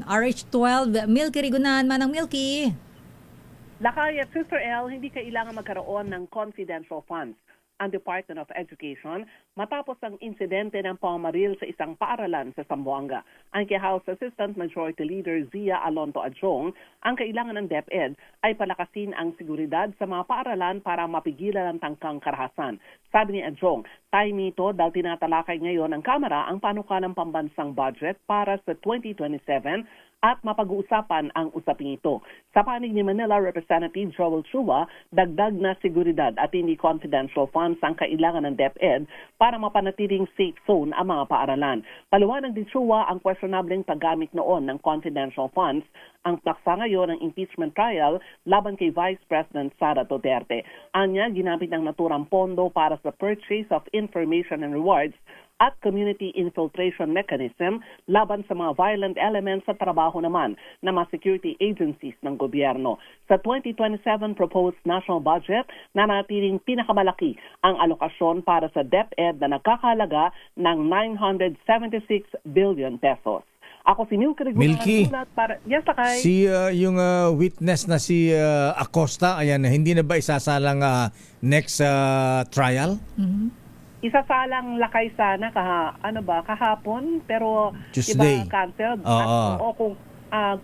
RH12, Milky Rigunan, Manang Milky. Lakay at Sister L, hindi kailangan magkaroon ng confidential funds ang Department of Education matapos ang insidente ng pamaril sa isang paaralan sa Zamboanga. Ang kay House Assistant Majority Leader Zia Alonto Adjong, ang kailangan ng DepEd ay palakasin ang seguridad sa mga paaralan para mapigilan ang tangkang karahasan. Sabi ni Adjong, time ito dahil tinatalakay ngayon ng Kamara ang panukalang pambansang budget para sa 2027 at mapag-uusapan ang usaping ito. Sa panig ni Manila Representative Joel Chua, dagdag na seguridad at hindi confidential funds ang kailangan ng DepEd para mapanatiling safe zone ang mga paaralan. Paliwanag ni Chua ang questionableng paggamit noon ng confidential funds ang plaksa ngayon ng impeachment trial laban kay Vice President Sara Duterte. Anya, ginamit ng naturang pondo para sa purchase of information and rewards at community infiltration mechanism laban sa mga violent elements sa trabaho naman ng mga security agencies ng gobyerno. Sa 2027 proposed national budget, nanatiling pinakamalaki ang alokasyon para sa DepEd na nagkakahalaga ng 976 billion pesos. Ako si Milky, yes, Lakay. yung witness na si Acosta, ayan, hindi na ba isasalang next trial? Mm-hmm. Isasalang Lakay sana kahapon, pero Tuesday. iba canceled. O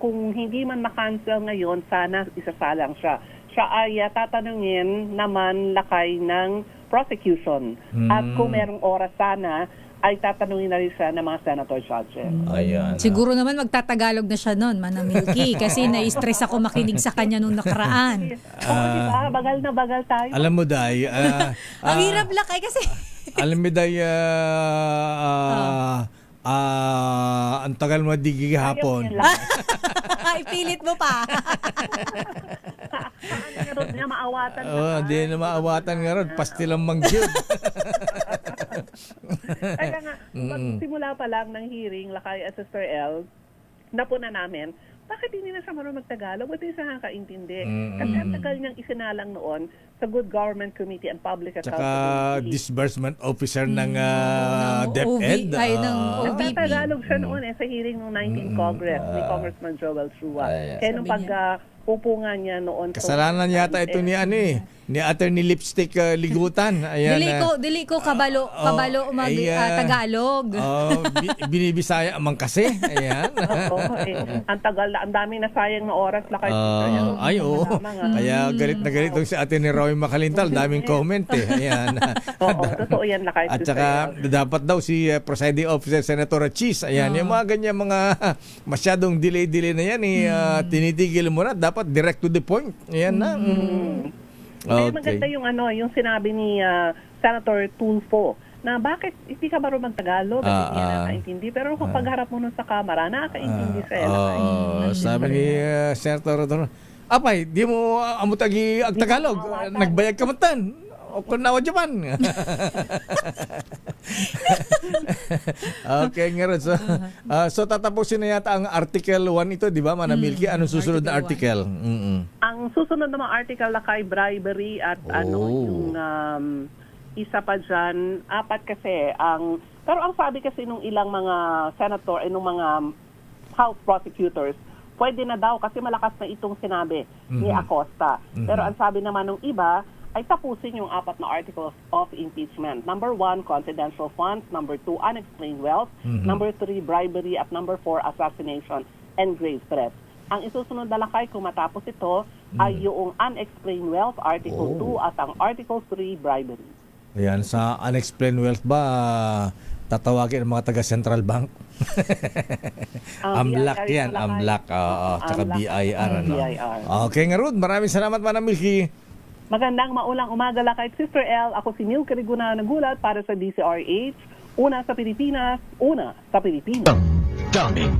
kung hindi man ma-cancel ngayon, sana isasalang siya. Siya ay tatanungin naman Lakay ng prosecution. At kung merong oras sana, ay tatanungin na rin siya ng mga senator judges. Ayan. Siguro naman magtatagalog na siya noon, Manang Milky, kasi na-stress ako makinig sa kanya nung nakaraan. Diba? Bagal na bagal tayo. Alam mo, Day, Ang hirap Lakay kasi. alam mo, Day, ang tagal mo digig hapon. Ipilit mo pa. Ano niya, maawatan Hindi na maawatan nga ron. Pastilang mangyod. Kaya nga, simula pa lang ng hearing, Lakay at Sister L, napuna namin, bakit hindi na siya marunong magtagalog? Ba't hindi siya nakakaintindi? Kasi ang tagal niyang isinalang noon sa Good Government Committee and Public Tsaka Accountability. disbursement officer ng DepEd. ng OVP. Nagtatagalog siya noon sa hearing ng 19th Congress ni Congressman Joel Chua. Kaya nung upo nga niya noon. Kasalanan yata ito ni Attorney Lipstick Ligutan. Ayan, Dili ko kabalo mag Tagalog. Binibisaya amang kasi. Ayan. Ang tagal na, ang dami na sayang na oras Lakay. Kaya galit na galit si Attorney Roy Macalintal. Daming comment Ayan. Totoo yan Lakay. At saka dapat daw si Presiding Officer Senator Cheese. Ayan, yung mga ganyan mga masyadong delay na yan tinitigil mo na. Dapat direct to the point. Ayan na. Okay. Maganda yung sinabi ni Senator Tulfo na bakit hindi ka marunong mag-Tagalog at hindi nakakaintindi. Pero kung pagharap mo nun sa Kamara, nakakaintindi siya. Sabi ni Senator Rodon, apay, di mo amutagi ang Tagalog. Nagbayag ka matan. O kung nawa Japan. Okay, nga rin. So tatapusin na yata ang Article 1 ito, di ba, Manang Milky? Anong susunod na article? Ang susunod na mga article na kay bribery at yung isa pa dyan, apat kasi pero ang sabi kasi nung ilang mga senator nung mga House prosecutors, pwede na daw kasi malakas na itong sinabi ni Acosta. Pero ang sabi naman ng iba, ay tapusin yung apat na articles of impeachment. Number 1, confidential funds. Number 2, unexplained wealth. Number 3, bribery. At number 4, assassination and grave threats. Ang isusunod na Lakay kung matapos ito ay yung unexplained wealth, Article 2, at ang Article 3, bribery. Ayan, sa unexplained wealth ba, tatawagin ang mga taga-Central Bank? AMLAC yan, AMLAC. Tsaka BIR. Okay nga, Ruth. Maraming salamat, Manang Milky. Magandang maulang umaga Lakay at Sister L. Ako si Milky Rigunan nagulat para sa DCRH. Una sa Pilipinas, una sa Pilipinas. Daming